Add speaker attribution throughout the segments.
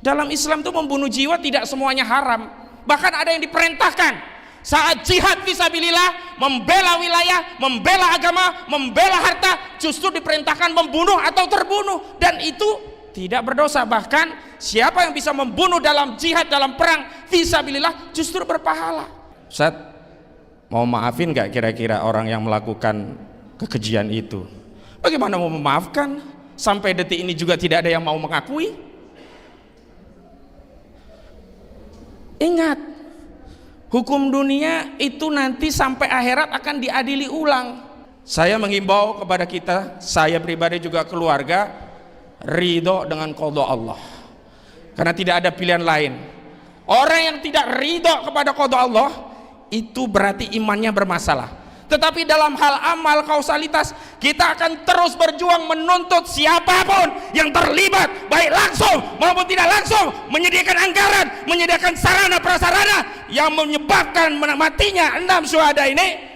Speaker 1: Dalam Islam itu membunuh jiwa tidak semuanya haram, bahkan ada yang diperintahkan. Saat jihad fisabilillah, membela wilayah, membela agama, membela harta, justru diperintahkan membunuh atau terbunuh, dan itu tidak berdosa. Bahkan siapa yang bisa membunuh dalam jihad, dalam perang fisabilillah, justru berpahala. Ustaz, mau maafin gak kira-kira orang yang melakukan kekejian itu? Bagaimana mau memaafkan? Sampai detik ini juga tidak ada yang mau mengakui. Ingat, hukum dunia itu nanti sampai akhirat akan diadili ulang. Saya menghimbau kepada kita, saya pribadi juga keluarga, ridho dengan qada Allah, karena tidak ada pilihan lain. Orang yang tidak ridho kepada qada Allah itu berarti imannya bermasalah. Tetapi dalam hal amal kausalitas, kita akan terus berjuang menuntut siapapun yang terlibat, baik langsung maupun tidak langsung, menyediakan anggaran, menyediakan sarana prasarana yang menyebabkan matinya 6 syuhada ini.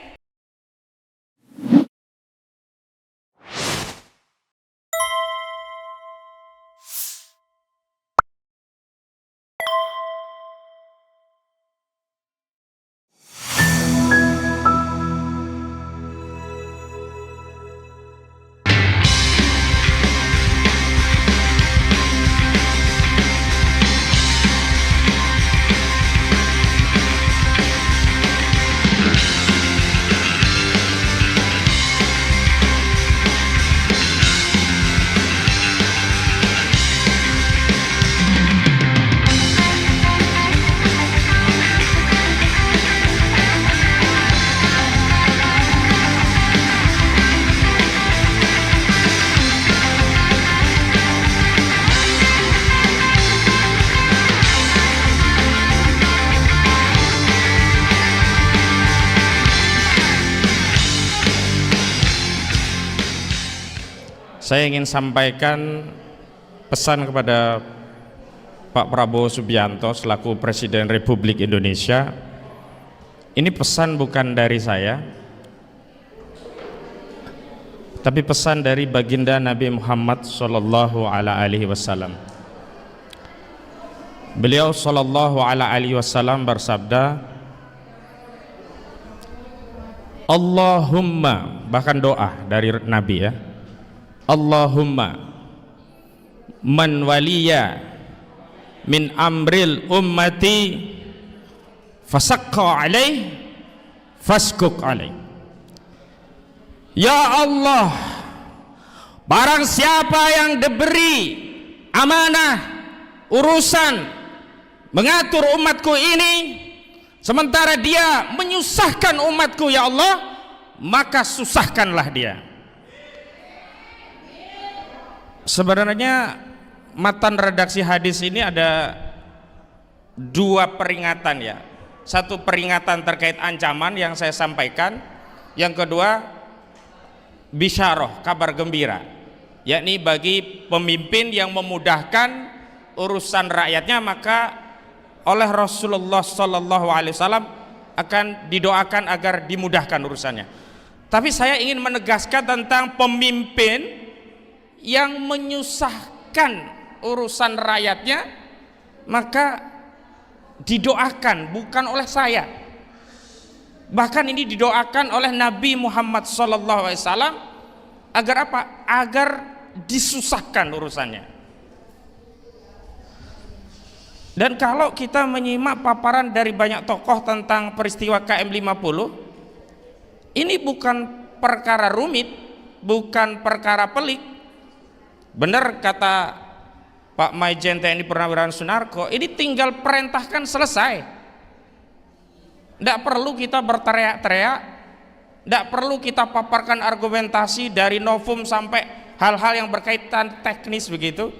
Speaker 1: Saya ingin sampaikan pesan kepada Pak Prabowo Subianto selaku Presiden Republik Indonesia. Ini pesan bukan dari saya, tapi pesan dari baginda Nabi Muhammad Sallallahu Alaihi Wasallam. Beliau Sallallahu Alaihi Wasallam bersabda, Allahumma, bahkan doa dari Nabi ya, Allahumma man waliya min amril ummati fasaqqa alaih faskuk alaih. Ya Allah, barang siapa yang diberi amanah urusan mengatur umatku ini, sementara dia menyusahkan umatku, ya Allah, maka susahkanlah dia. Sebenarnya matan redaksi hadis ini ada 2 peringatan ya. Satu peringatan terkait ancaman yang saya sampaikan, yang kedua bisyarah, kabar gembira, yakni bagi pemimpin yang memudahkan urusan rakyatnya, maka oleh Rasulullah Sallallahu Alaihi Wasallam akan didoakan agar dimudahkan urusannya. Tapi saya ingin menegaskan tentang pemimpin yang menyusahkan urusan rakyatnya, maka didoakan bukan oleh saya, bahkan ini didoakan oleh Nabi Muhammad SAW agar apa? Agar disusahkan urusannya. Dan kalau kita menyimak paparan dari banyak tokoh tentang peristiwa KM50, ini bukan perkara rumit, bukan perkara pelik. Benar kata Pak Maijen TNI Purnawirawan Sunarko, ini tinggal perintahkan selesai. Tidak perlu kita berteriak-teriak, tidak perlu kita paparkan argumentasi dari novum sampai hal-hal yang berkaitan teknis begitu.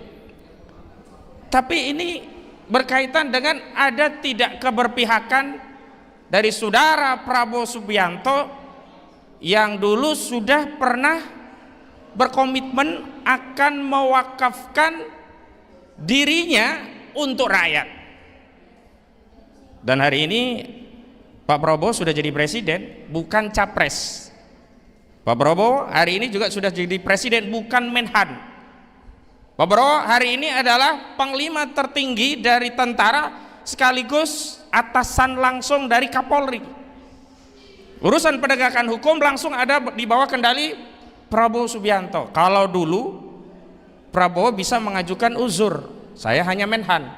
Speaker 1: Tapi ini berkaitan dengan ada tidak keberpihakan dari saudara Prabowo Subianto yang dulu sudah pernah berkomitmen akan mewakafkan dirinya untuk rakyat. Dan hari ini Pak Prabowo sudah jadi presiden, bukan capres. Pak Prabowo hari ini juga sudah jadi presiden, bukan menhan. Pak Prabowo hari ini adalah panglima tertinggi dari tentara sekaligus atasan langsung dari Kapolri. Urusan penegakan hukum langsung ada di bawah kendali Prabowo Subianto. Kalau dulu Prabowo bisa mengajukan uzur, saya hanya Menhan,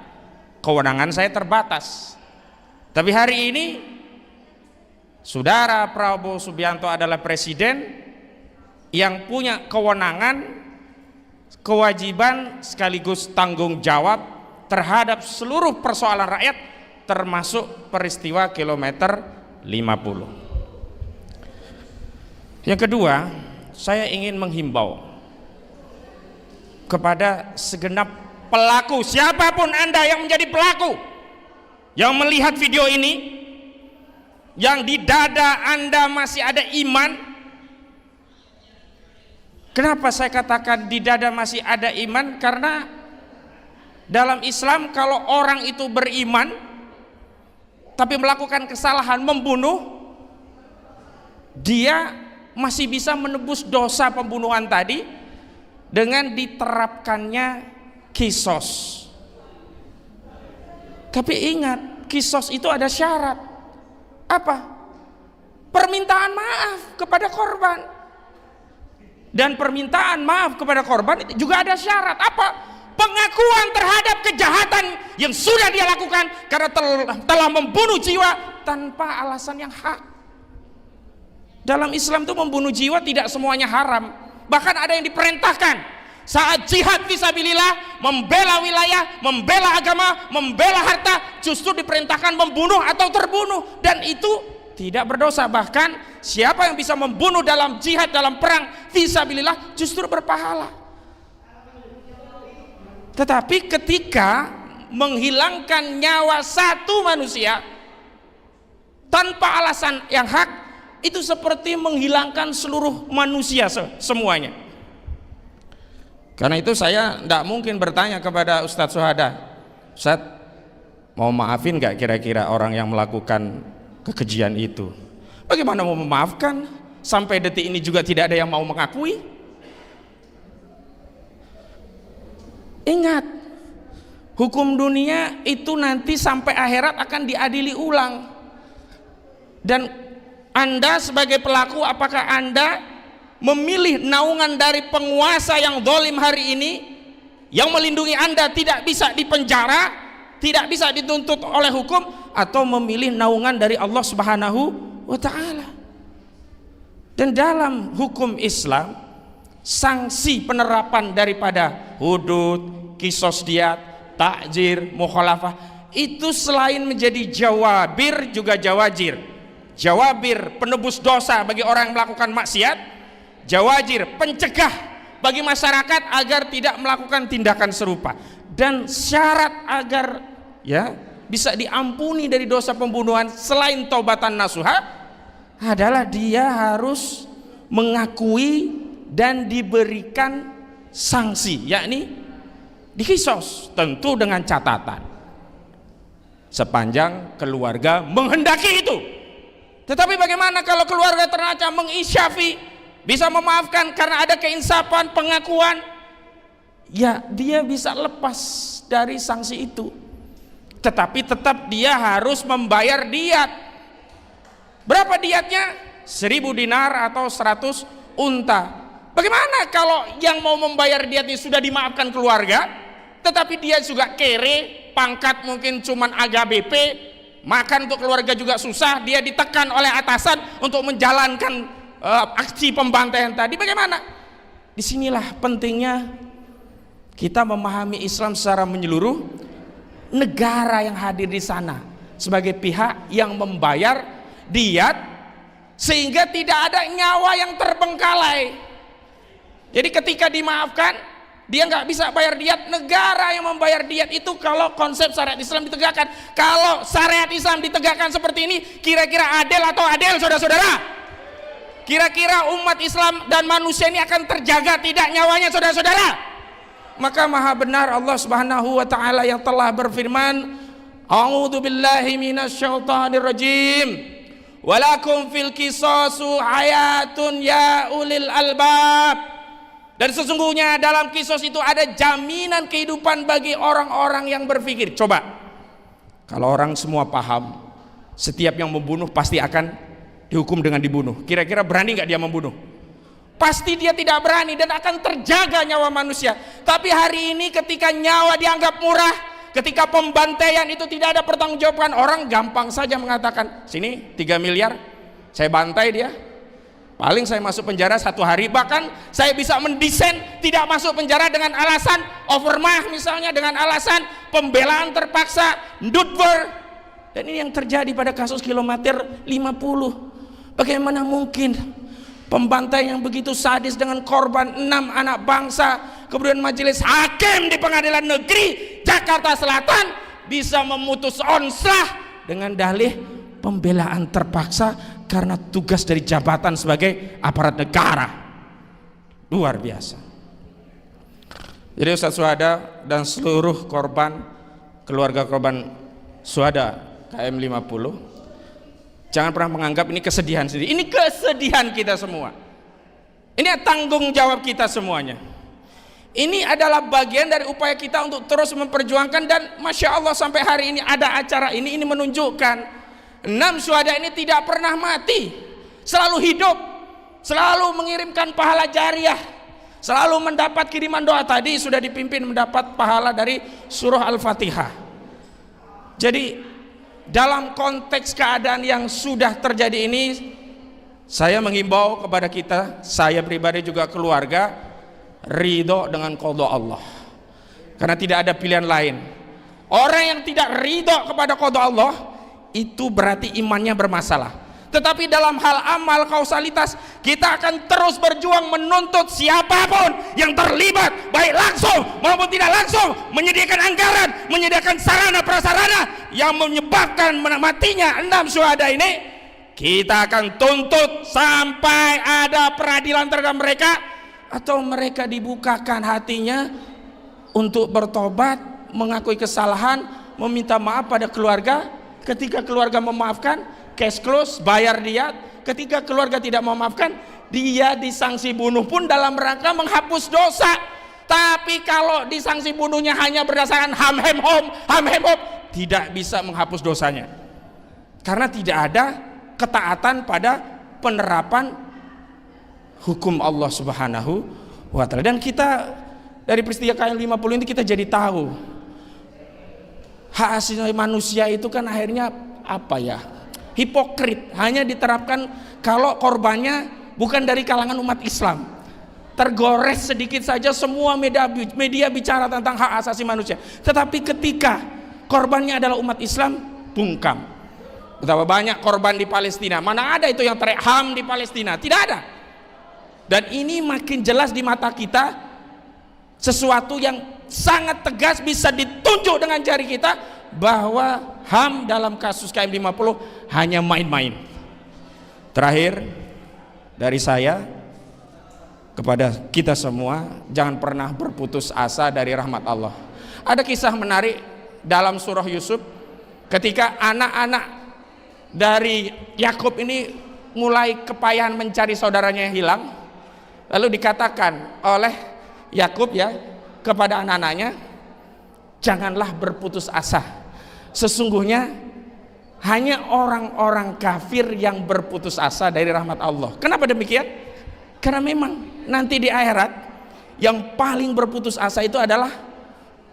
Speaker 1: kewenangan saya terbatas. Tapi hari ini saudara Prabowo Subianto adalah presiden yang punya kewenangan, kewajiban sekaligus tanggung jawab terhadap seluruh persoalan rakyat, termasuk peristiwa kilometer 50. Yang kedua, saya ingin menghimbau kepada segenap pelaku, siapapun Anda yang menjadi pelaku, yang melihat video ini, yang di dada Anda masih ada iman. Kenapa saya katakan di dada masih ada iman? Karena dalam Islam kalau orang itu beriman tapi melakukan kesalahan, membunuh, dia masih bisa menebus dosa pembunuhan tadi dengan diterapkannya kisos. Tapi ingat, kisos itu ada syarat. Apa? Permintaan maaf kepada korban. Dan permintaan maaf kepada korban itu juga ada syarat. Apa? Pengakuan terhadap kejahatan yang sudah dia lakukan karena telah membunuh jiwa tanpa alasan yang hak. Dalam Islam itu membunuh jiwa tidak semuanya haram. Bahkan ada yang diperintahkan. Saat jihad fisabilillah, membela wilayah, membela agama, membela harta, justru diperintahkan membunuh atau terbunuh, dan itu tidak berdosa. Bahkan siapa yang bisa membunuh dalam jihad, dalam perang fisabilillah, justru berpahala. Tetapi ketika menghilangkan nyawa satu manusia tanpa alasan yang hak, itu seperti menghilangkan seluruh manusia semuanya. Karena itu saya tidak mungkin bertanya kepada Ustadz Suhada, Ustadz mau maafin gak kira-kira orang yang melakukan kekejian itu? Bagaimana mau memaafkan? Sampai detik ini juga tidak ada yang mau mengakui. Ingat, hukum dunia itu nanti sampai akhirat akan diadili ulang. Dan Anda sebagai pelaku, apakah Anda memilih naungan dari penguasa yang zalim hari ini, yang melindungi Anda tidak bisa dipenjara, tidak bisa dituntut oleh hukum, atau memilih naungan dari Allah Subhanahu wa ta'ala? Dan dalam hukum Islam, sanksi penerapan daripada hudud, kisos diat, takjir, mukhalafah, itu selain menjadi jawabir juga jawajir. Jawabir, penebus dosa bagi orang yang melakukan maksiat. Jawajir, pencegah bagi masyarakat agar tidak melakukan tindakan serupa. Dan syarat agar bisa diampuni dari dosa pembunuhan selain taubatan nasuha adalah dia harus mengakui dan diberikan sanksi, yakni dikisos, tentu dengan catatan sepanjang keluarga menghendaki itu. Tetapi bagaimana kalau keluarga ternyata mengisyafi, bisa memaafkan karena ada keinsafan, pengakuan, ya dia bisa lepas dari sanksi itu. Tetapi tetap dia harus membayar diat. Berapa diatnya? 1000 dinar atau 100 unta. Bagaimana kalau yang mau membayar diat ini sudah dimaafkan keluarga, tetapi dia juga kere, pangkat mungkin cuman AKBP, makan untuk keluarga juga susah, dia ditekan oleh atasan untuk menjalankan aksi pembantaian tadi. Bagaimana? Disinilah pentingnya kita memahami Islam secara menyeluruh. Negara yang hadir di sana sebagai pihak yang membayar diat, sehingga tidak ada nyawa yang terbengkalai. Jadi ketika dimaafkan, dia nggak bisa bayar diat, negara yang membayar diat itu kalau konsep syariat Islam ditegakkan. Kalau syariat Islam ditegakkan seperti ini, kira-kira adil atau adil, saudara-saudara? Kira-kira umat Islam dan manusia ini akan terjaga tidak nyawanya, saudara-saudara? Maka maha benar Allah Subhanahu wa ta'ala yang telah berfirman, a'udzu billahi minasyaitonir rajim, walakum fil qisasu hayatun ya ulil albab. Dan sesungguhnya dalam kisos itu ada jaminan kehidupan bagi orang-orang yang berpikir. Coba, kalau orang semua paham, setiap yang membunuh pasti akan dihukum dengan dibunuh. Kira-kira berani nggak dia membunuh? Pasti dia tidak berani dan akan terjaga nyawa manusia. Tapi hari ini ketika nyawa dianggap murah, ketika pembantaian itu tidak ada pertanggungjawaban, orang gampang saja mengatakan, sini 3 miliar, saya bantai dia. Paling saya masuk penjara 1 hari. Bahkan saya bisa mendesain tidak masuk penjara dengan alasan overmah, misalnya dengan alasan pembelaan terpaksa, ndutver. Dan ini yang terjadi pada kasus kilometer 50. Bagaimana mungkin pembantai yang begitu sadis dengan korban 6 anak bangsa, kemudian majelis hakim di Pengadilan Negeri Jakarta Selatan bisa memutus onslah dengan dalih pembelaan terpaksa karena tugas dari jabatan sebagai aparat negara. Luar biasa. Jadi Ustaz Syuhada dan seluruh korban, keluarga korban syuhada KM 50, jangan pernah menganggap ini kesedihan sendiri. Ini kesedihan kita semua. Ini tanggung jawab kita semuanya. Ini adalah bagian dari upaya kita untuk terus memperjuangkan, dan Masya Allah sampai hari ini ada acara ini menunjukkan 6 syuhada ini tidak pernah mati, selalu hidup, selalu mengirimkan pahala jariah, selalu mendapat kiriman doa. Tadi sudah dipimpin mendapat pahala dari surah Al-Fatihah. Jadi dalam konteks keadaan yang sudah terjadi ini, saya menghimbau kepada kita, saya pribadi juga keluarga, ridho dengan qada Allah, karena tidak ada pilihan lain. Orang yang tidak ridho kepada qada Allah itu berarti imannya bermasalah. Tetapi dalam hal amal kausalitas, kita akan terus berjuang menuntut siapapun yang terlibat, baik langsung maupun tidak langsung, menyediakan anggaran, menyediakan sarana prasarana yang menyebabkan matinya 6 syuhada ini. Kita akan tuntut sampai ada peradilan terhadap mereka, atau mereka dibukakan hatinya untuk bertobat, mengakui kesalahan, meminta maaf pada keluarga. Ketika keluarga memaafkan, cash close, bayar diat. Ketika keluarga tidak memaafkan, dia disanksi bunuh pun dalam rangka menghapus dosa. Tapi kalau disanksi bunuhnya hanya berdasarkan ham hem hom, tidak bisa menghapus dosanya, karena tidak ada ketaatan pada penerapan hukum Allah Subhanahu wa Ta'ala. Dan kita dari peristiwa KM 50 ini kita jadi tahu hak asasi manusia itu kan akhirnya apa ya, hipokrit, hanya diterapkan kalau korbannya bukan dari kalangan umat Islam. Tergores sedikit saja semua media bicara tentang hak asasi manusia, tetapi ketika korbannya adalah umat Islam, bungkam. Betapa banyak korban di Palestina, mana ada itu yang teriak HAM di Palestina, tidak ada. Dan ini makin jelas di mata kita, sesuatu yang sangat tegas bisa ditunjuk dengan jari kita, bahwa HAM dalam kasus KM 50 hanya main-main. Terakhir dari saya kepada kita semua, jangan pernah berputus asa dari rahmat Allah. Ada kisah menarik dalam surah Yusuf, ketika anak-anak dari Yakub ini mulai kepayahan mencari saudaranya yang hilang, lalu dikatakan oleh Yakub ya kepada anak-anaknya, janganlah berputus asa, sesungguhnya hanya orang-orang kafir yang berputus asa dari rahmat Allah. Kenapa demikian? Karena memang nanti di akhirat yang paling berputus asa itu adalah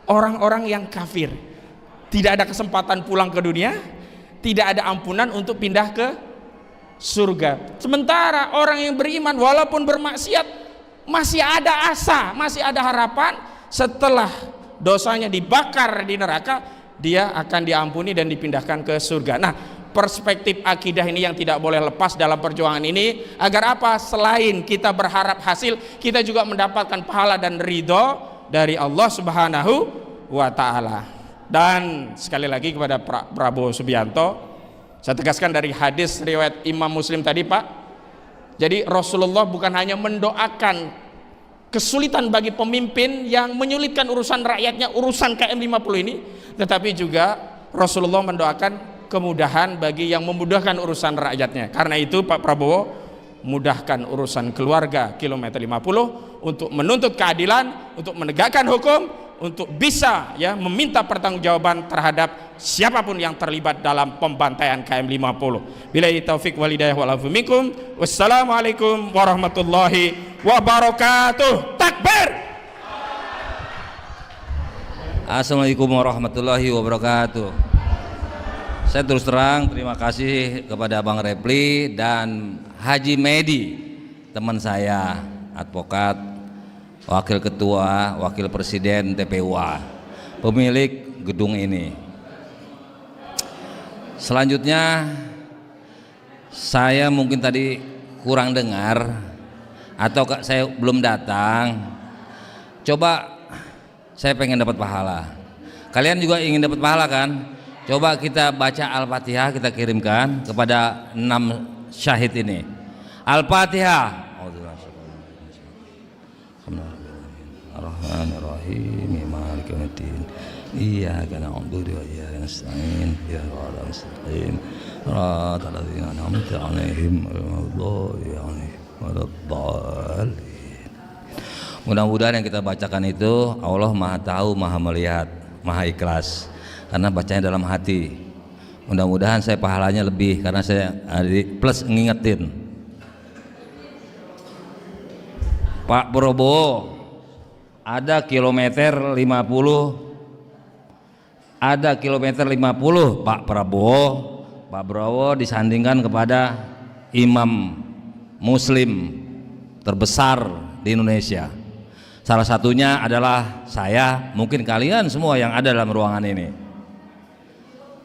Speaker 1: orang-orang yang kafir. Tidak ada kesempatan pulang ke dunia, tidak ada ampunan untuk pindah ke surga. Sementara orang yang beriman walaupun bermaksiat masih ada asa, masih ada harapan. Setelah dosanya dibakar di neraka, dia akan diampuni dan dipindahkan ke surga. Nah, perspektif akidah ini yang tidak boleh lepas dalam perjuangan ini, agar apa? Selain kita berharap hasil, kita juga mendapatkan pahala dan ridho dari Allah Subhanahu wa Ta'ala. Dan sekali lagi kepada Prabowo Subianto, saya tegaskan dari hadis riwayat Imam Muslim tadi, Pak, jadi Rasulullah bukan hanya mendoakan kesulitan bagi pemimpin yang menyulitkan urusan rakyatnya, urusan KM 50 ini, tetapi juga Rasulullah mendoakan kemudahan bagi yang memudahkan urusan rakyatnya. Karena itu Pak Prabowo, mudahkan urusan keluarga kilometer 50 untuk menuntut keadilan, untuk menegakkan hukum, untuk bisa ya meminta pertanggungjawaban terhadap siapapun yang terlibat dalam pembantaian KM 50. Billahi taufik wal hidayah wal afu minkum. Wassalamualaikum warahmatullahi wabarakatuh. Takbir.
Speaker 2: Assalamualaikum warahmatullahi wabarakatuh. Saya terus terang terima kasih kepada Bang Repli dan Haji Medi, teman saya, advokat, wakil ketua, wakil presiden TPUA, pemilik gedung ini. Selanjutnya saya mungkin tadi kurang dengar atau saya belum datang. Coba saya pengen dapat pahala. Kalian juga ingin dapat pahala kan? Coba kita baca Al-Fatihah, kita kirimkan kepada 6 syahid ini. Al-Fatihah. Ar-Rahmanir-Rahim, Maliki yaumiddin. Iyyaka na'budu wa iyyaka nasta'in. Ihdinas mustaqim. Shiratal ladzina an'amta 'alaihim ghairil waladdallin. Mudah-mudahan yang kita bacakan itu Allah Maha tahu, Maha melihat, Maha ikhlas. Karena bacanya dalam hati. Mudah-mudahan saya pahalanya lebih karena saya plus ngingetin. Pak Prabowo, ada kilometer 50, ada kilometer 50 Pak Prabowo disandingkan kepada imam muslim terbesar di Indonesia. Salah satunya adalah saya, mungkin kalian semua yang ada dalam ruangan ini.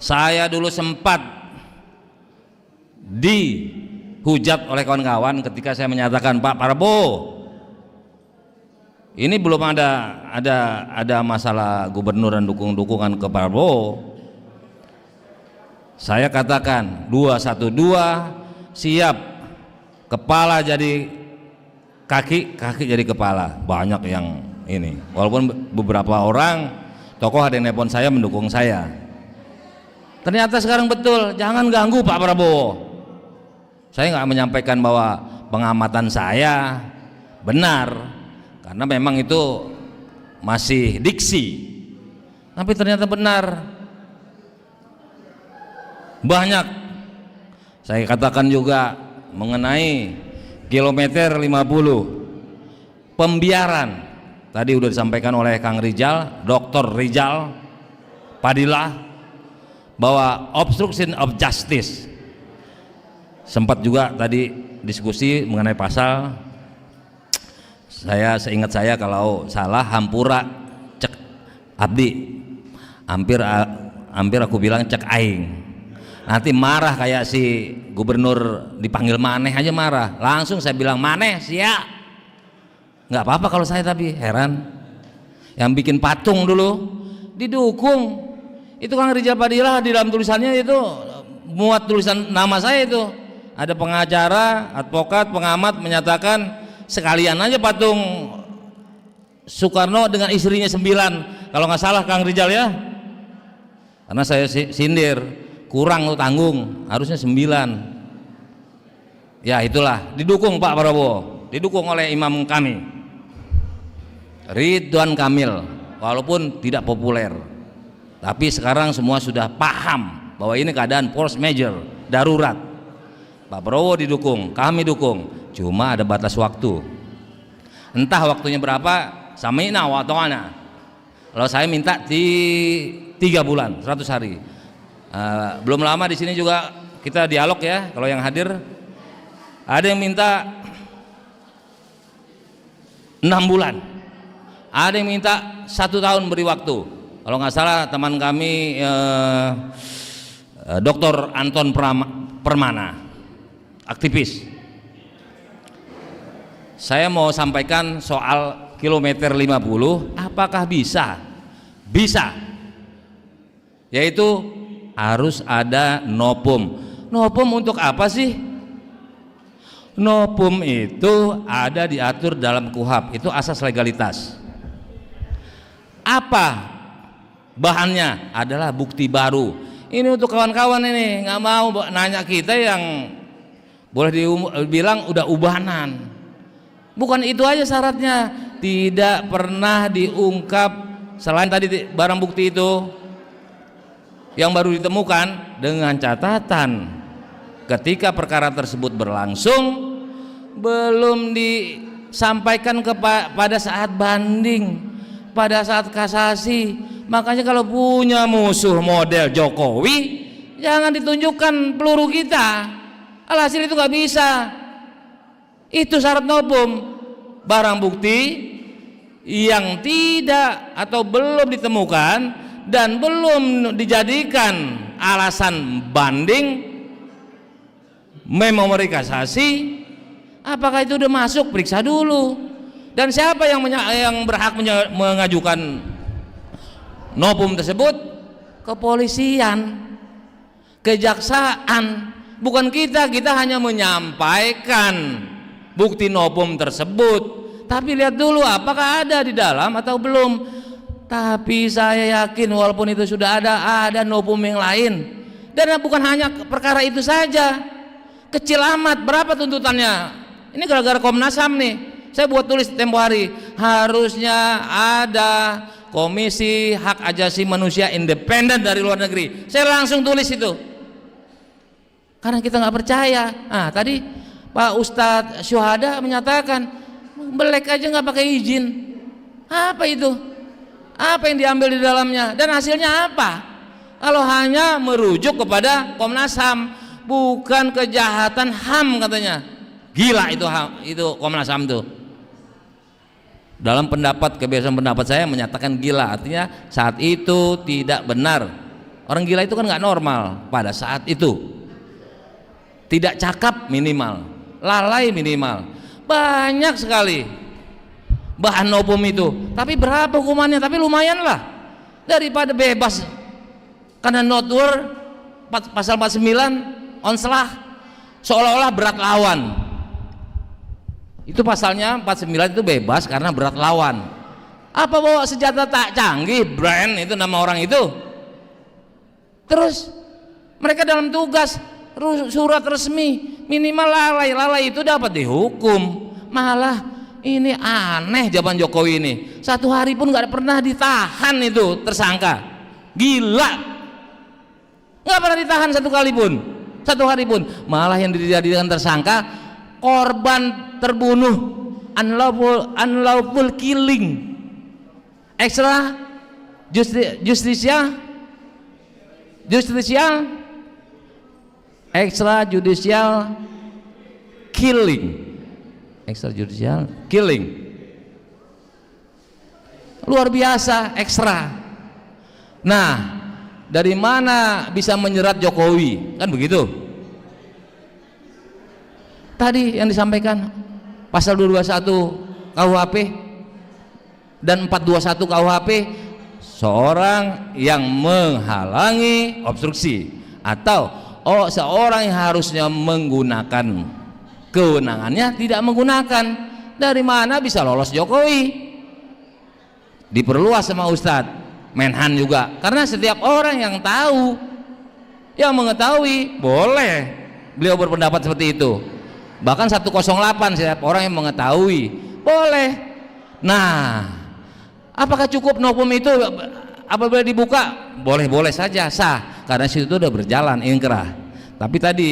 Speaker 2: Saya dulu sempat dihujat oleh kawan-kawan ketika saya menyatakan Pak Prabowo ini belum ada masalah gubernur dan dukungan ke Prabowo. Saya katakan 212 siap, kepala jadi kaki jadi kepala. Banyak yang ini, walaupun beberapa orang tokoh ada yang nelpon saya mendukung saya. Ternyata sekarang betul, jangan ganggu Pak Prabowo. Saya nggak menyampaikan bahwa pengamatan saya benar, karena memang itu masih diksi, tapi ternyata benar. Banyak saya katakan juga mengenai kilometer 50 pembiaran. Tadi udah disampaikan oleh Kang Rijal, Dr. Rijal Padilla, bahwa obstruction of justice. Sempat juga tadi diskusi mengenai pasal, saya seingat saya kalau salah hampura cek abdi, hampir aku bilang cek aing. Nanti marah kayak si gubernur dipanggil maneh aja marah. Langsung saya bilang maneh siap. Nggak apa-apa kalau saya, tapi heran yang bikin patung dulu didukung. Itu Kang Rijal Padilla di dalam tulisannya itu muat tulisan nama saya itu. Ada pengacara, advokat, pengamat menyatakan sekalian aja patung Soekarno dengan istrinya 9, kalau nggak salah Kang Rijal ya. Karena saya sindir, kurang tuh tanggung, harusnya 9. Ya itulah, didukung Pak Prabowo, didukung oleh imam kami Ridwan Kamil, walaupun tidak populer. Tapi sekarang semua sudah paham bahwa ini keadaan force major, darurat. Pak Prabowo didukung, kami dukung, cuma ada batas waktu. Entah waktunya berapa, sami'na wa ta'ana. Kalau saya minta di 3 bulan, 100 hari. Belum lama di sini juga kita dialog ya, kalau yang hadir. Ada yang minta 6 bulan, ada yang minta 1 tahun beri waktu. Kalau nggak salah teman kami Dr. Anton Permana, aktivis. Saya mau sampaikan soal kilometer 50, apakah bisa? Bisa. Yaitu harus ada nopum. Nopum untuk apa sih? Nopum itu ada diatur dalam KUHP, itu asas legalitas. Apa bahannya? Adalah bukti baru. Ini untuk kawan-kawan ini nggak mau nanya kita yang boleh dibilang udah ubanan. Bukan itu aja syaratnya, tidak pernah diungkap selain tadi barang bukti itu yang baru ditemukan, dengan catatan ketika perkara tersebut berlangsung belum disampaikan pada saat banding, pada saat kasasi. Makanya kalau punya musuh model Jokowi, jangan ditunjukkan peluru kita. Alhasil itu nggak bisa. Itu syarat novum. Barang bukti yang tidak atau belum ditemukan dan belum dijadikan alasan banding, memori kasasi, apakah itu udah masuk, periksa dulu. Dan siapa yang berhak mengajukan novum tersebut? Kepolisian, kejaksaan, bukan kita. Kita hanya menyampaikan bukti novum tersebut, tapi lihat dulu apakah ada di dalam atau belum. Tapi saya yakin walaupun itu sudah ada novum yang lain, dan bukan hanya perkara itu saja, kecil amat. Berapa tuntutannya? Ini gara-gara Komnas HAM nih, saya buat tulis tempo hari, harusnya ada Komisi Hak Asasi Manusia independen dari luar negeri. Saya langsung tulis itu, karena kita nggak percaya. Nah, tadi Pak Ustadz Syuhada menyatakan belek aja nggak pakai izin. Apa itu? Apa yang diambil di dalamnya dan hasilnya apa? Kalau hanya merujuk kepada Komnas HAM, bukan kejahatan HAM katanya. Gila itu Komnas HAM tuh. Dalam kebiasaan pendapat saya menyatakan gila, artinya saat itu tidak benar. Orang gila itu kan nggak normal pada saat itu. Tidak cakap minimal, lalai minimal, banyak sekali bahan novum itu. Tapi berapa hukumannya? Tapi lumayan lah, daripada bebas karena notwur pasal 49 onslah, seolah-olah berat lawan. Itu pasalnya 49 itu bebas karena berat lawan. Apa bawa senjata tak canggih, brand itu nama orang itu. Terus mereka dalam tugas surat resmi, minimal lalai itu dapat dihukum. Malah ini aneh zaman Jokowi ini, 1 hari pun nggak pernah ditahan itu tersangka. Gila, nggak pernah ditahan 1 hari pun. Malah yang dijadikan tersangka korban terbunuh, unlawful killing, extra justicial extrajudicial killing, luar biasa, ekstra. Nah, dari mana bisa menjerat Jokowi? Kan begitu. Tadi yang disampaikan pasal 221 KUHP dan 421 KUHP, seorang yang menghalangi obstruksi atau seorang yang harusnya menggunakan kewenangannya tidak menggunakan. Dari mana bisa lolos Jokowi? Diperluas sama Ustadz Menhan juga, karena setiap orang yang tahu, yang mengetahui, boleh beliau berpendapat seperti itu. Bahkan 108, setiap orang yang mengetahui boleh. Nah, apakah cukup novum itu apabila dibuka? Boleh-boleh saja, sah, karena situ udah berjalan inkrah. Tapi tadi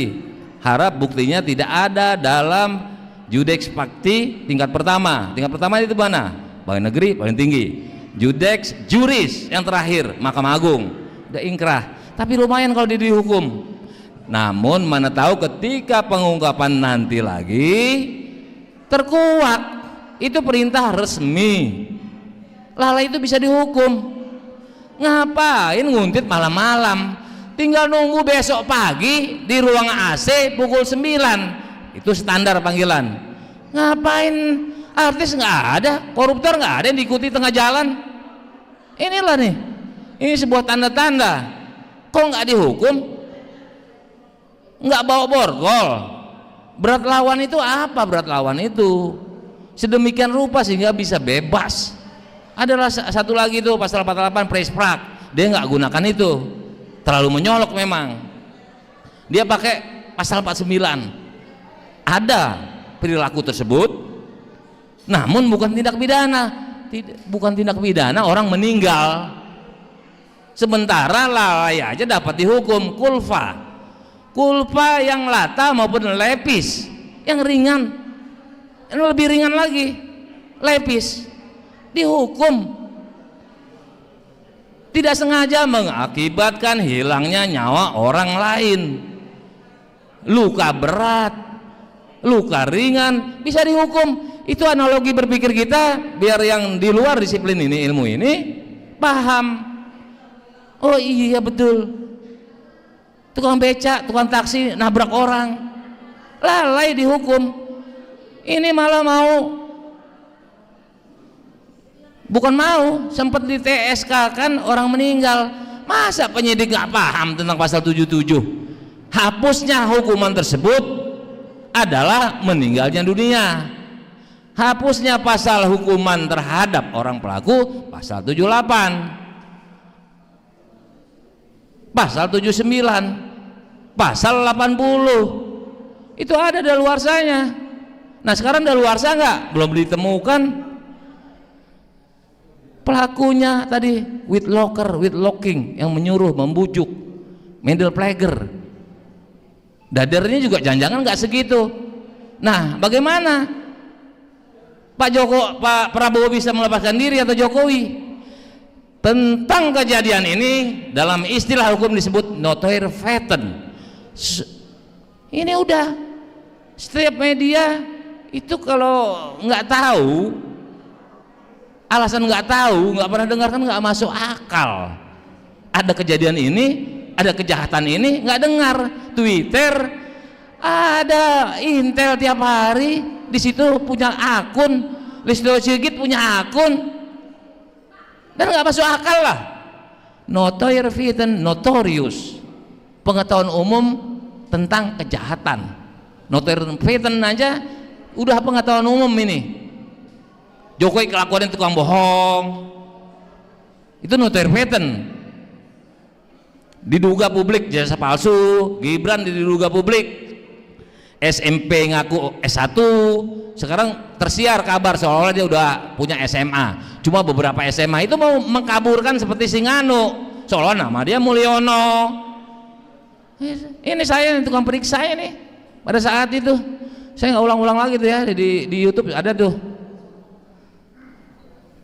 Speaker 2: harap buktinya tidak ada dalam Judex Fakti tingkat pertama. Tingkat pertama itu mana? Pegawai negeri paling tinggi. Judex Juris yang terakhir Mahkamah Agung, udah inkrah. Tapi lumayan kalau dihukum. Namun mana tahu ketika pengungkapan nanti lagi terkuat, itu perintah resmi, lalai itu bisa dihukum. Ngapain nguntit malam-malam? Tinggal nunggu besok pagi di ruang AC pukul 9. Itu standar panggilan. Ngapain? Artis nggak ada, koruptor nggak ada yang diikuti tengah jalan. Inilah nih, ini sebuah tanda-tanda. Kok nggak dihukum? Nggak bawa borgol. Berat lawan itu apa? Berat lawan itu sedemikian rupa sehingga bisa bebas. Adalah satu lagi itu pasal 48 Presprak, dia nggak gunakan itu, terlalu menyolok memang. Dia pakai pasal 49 ada perilaku tersebut, namun bukan tindak pidana. Bukan tindak pidana orang meninggal, sementara lalai aja dapat dihukum kulfa yang lata maupun lepis, yang ringan, yang lebih ringan lagi, lepis dihukum tidak sengaja mengakibatkan hilangnya nyawa orang lain. Luka berat, luka ringan bisa dihukum. Itu analogi berpikir kita biar yang di luar disiplin ini, ilmu ini paham. Oh iya betul, tukang becak, tukang taksi nabrak orang, lalai dihukum. Ini malah mau, bukan mau, sempat di TSK kan orang meninggal. Masa penyidik nggak paham tentang pasal 77? Hapusnya hukuman tersebut adalah meninggalnya dunia. Hapusnya pasal hukuman terhadap orang pelaku pasal 78, pasal 79, pasal 80. Itu ada daluarsanya. Nah sekarang daluarsa nggak? Belum ditemukan pelakunya tadi, with locking yang menyuruh, membujuk, middle player. Dadernya juga jangan-jangan nggak segitu. Nah bagaimana Pak Prabowo bisa melepaskan diri atau Jokowi? Tentang kejadian ini dalam istilah hukum disebut notoire faiten. Ini udah setiap media itu kalau nggak tahu, alasan nggak tahu, nggak pernah dengar kan nggak masuk akal. Ada kejadian ini, ada kejahatan ini, nggak dengar. Twitter ada Intel tiap hari, di situ punya akun, Listio Sigit punya akun, dan nggak masuk akal lah. Notoire faiten, notorious, pengetahuan umum tentang kejahatan. Notoire faiten aja udah pengetahuan umum ini. Jokowi kelakuannya tukang bohong, itu notoire faiten. Diduga publik jasa palsu, Gibran diduga publik, SMP ngaku S1, sekarang tersiar kabar seolah-olah dia udah punya SMA. Cuma beberapa SMA itu mau mengkaburkan seperti Singano, seolah nama dia Mulyono. Ini saya nih, tukang periksa ini. Pada saat itu saya nggak ulang-ulang lagi tuh ya, di YouTube ada tuh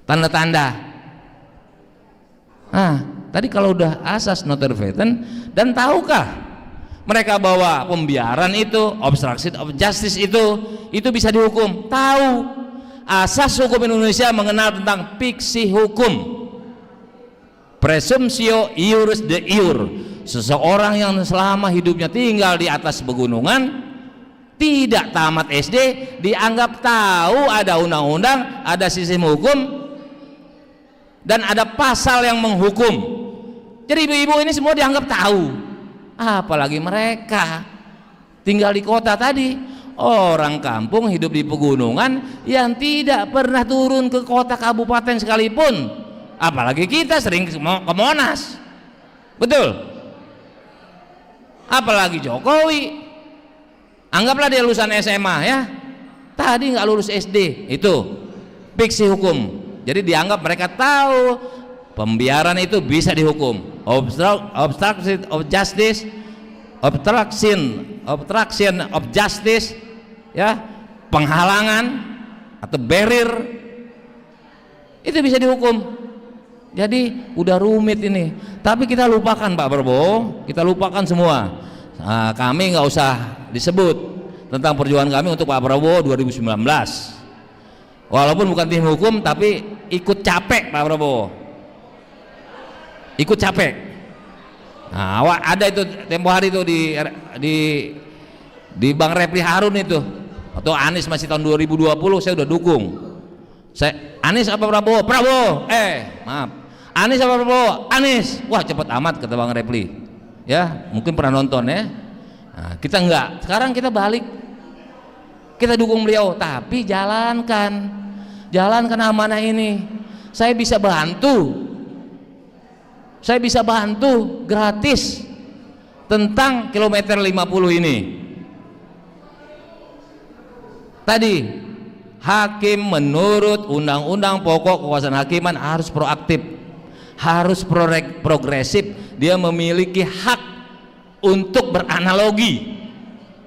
Speaker 2: tanda-tanda. Nah tadi kalau udah asas notoire faiten, dan tahukah mereka bahwa pembiaran itu, obstruction of justice itu bisa dihukum? Tahu. Asas hukum Indonesia mengenal tentang fiksi hukum, presumptio iuris de iure. Seseorang yang selama hidupnya tinggal di atas pegunungan, tidak tamat SD, dianggap tahu ada undang-undang, ada sistem hukum, dan ada pasal yang menghukum. Jadi ibu-ibu ini semua dianggap tahu. Apalagi mereka tinggal di kota tadi, orang kampung hidup di pegunungan yang tidak pernah turun ke kota kabupaten sekalipun. Apalagi kita sering ke Monas, betul? Apalagi Jokowi, anggaplah dia lulusan SMA ya, tadi nggak lulus SD, itu fiksi hukum. Jadi dianggap mereka tahu pembiaran itu bisa dihukum. Obstruction of justice, obstruction of justice, ya, penghalangan atau barrier, itu bisa dihukum. Jadi udah rumit ini. Tapi kita lupakan Pak Prabowo, kita lupakan semua. Nah, kami nggak usah disebut tentang perjuangan kami untuk Pak Prabowo 2019. Walaupun bukan tim hukum, tapi ikut capek Pak Prabowo. Ikut capek. Nah, ada itu tempo hari itu di Bang Refli Harun itu. Atau Anies masih tahun 2020 saya udah dukung. Anies apa Prabowo? Prabowo. Maaf. Anies apa Prabowo? Anies. Wah, cepet amat kata Bang Refli. Ya, mungkin pernah nonton ya. Nah, kita enggak. Sekarang kita balik. Kita dukung beliau, tapi jalankan amanah ini. Saya bisa bantu gratis tentang kilometer 50 ini. tadi hakim menurut undang-undang pokok kekuasaan hakiman harus proaktif, harus progresif. Dia memiliki hak untuk beranalogi,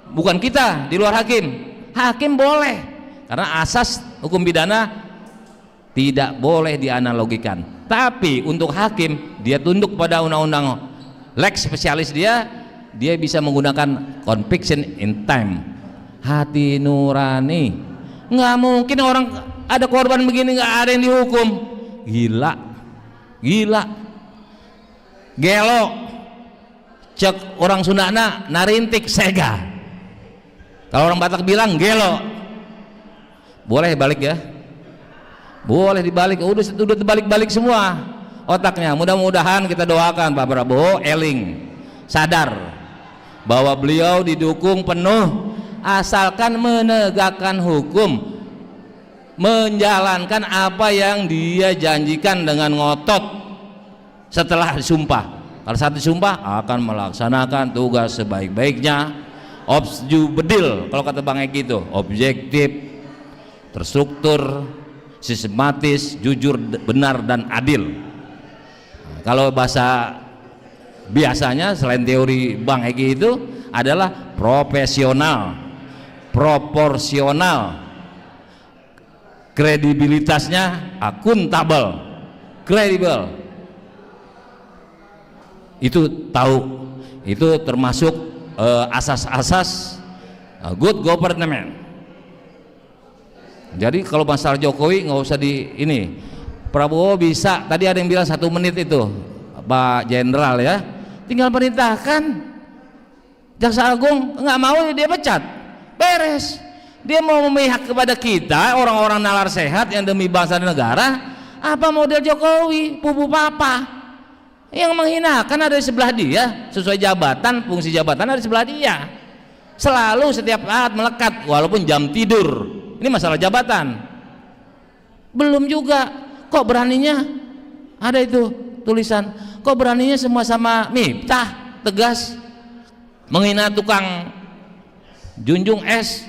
Speaker 2: bukan kita di luar hakim. Hakim boleh, karena asas hukum pidana tidak boleh dianalogikan, tapi untuk hakim dia tunduk pada undang-undang lex spesialis, dia bisa menggunakan conviction in time, hati nurani. Nggak mungkin orang ada korban begini nggak ada yang dihukum. Gila gelo, cek orang Sundana narintik sega, kalau orang Batak bilang gelo. Boleh balik ya, boleh dibalik. Udah terbalik-balik semua otaknya. Mudah-mudahan kita doakan Pak Prabowo eling, sadar bahwa beliau didukung penuh, asalkan menegakkan hukum, menjalankan apa yang dia janjikan dengan ngotot setelah disumpah. Kalau saat disumpah akan melaksanakan tugas sebaik-baiknya, bedil kalau kata Bang Eki itu, objektif, terstruktur, sistematis, jujur, benar dan adil. Nah, kalau bahasa biasanya selain teori Bang Eki itu adalah profesional, proporsional, kredibilitasnya akuntabel, kredibel. Itu tahu, itu termasuk asas-asas good government. Jadi kalau masalah Jokowi nggak usah di ini, Prabowo bisa, tadi ada yang bilang 1 menit itu Pak Jenderal ya, tinggal perintahkan Jaksa Agung, nggak mau dia pecat, beres. Dia mau memihak kepada kita orang-orang nalar sehat yang demi bangsa dan negara. Apa model Jokowi, pupu papa yang menghinakan ada di sebelah dia, sesuai jabatan, fungsi jabatan ada di sebelah dia, selalu setiap saat melekat walaupun jam tidur. Ini masalah jabatan. Belum juga kok beraninya ada itu tulisan, kok beraninya semua sama Miftah tegas menghina tukang junjung es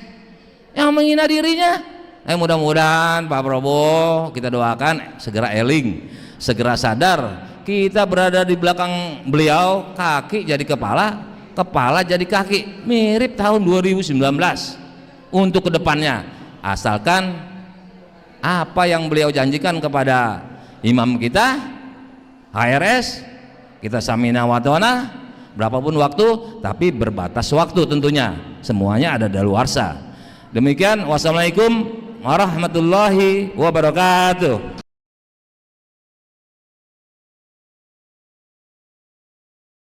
Speaker 2: yang menghina dirinya. Mudah-mudahan Pak Prabowo kita doakan segera eling, segera sadar kita berada di belakang beliau, kaki jadi kepala, kepala jadi kaki, mirip tahun 2019 untuk kedepannya, asalkan apa yang beliau janjikan kepada imam kita HRS kita samina wa ta'na, berapapun waktu, tapi berbatas waktu tentunya, semuanya ada daluarsa. Demikian, wassalamualaikum warahmatullahi wabarakatuh.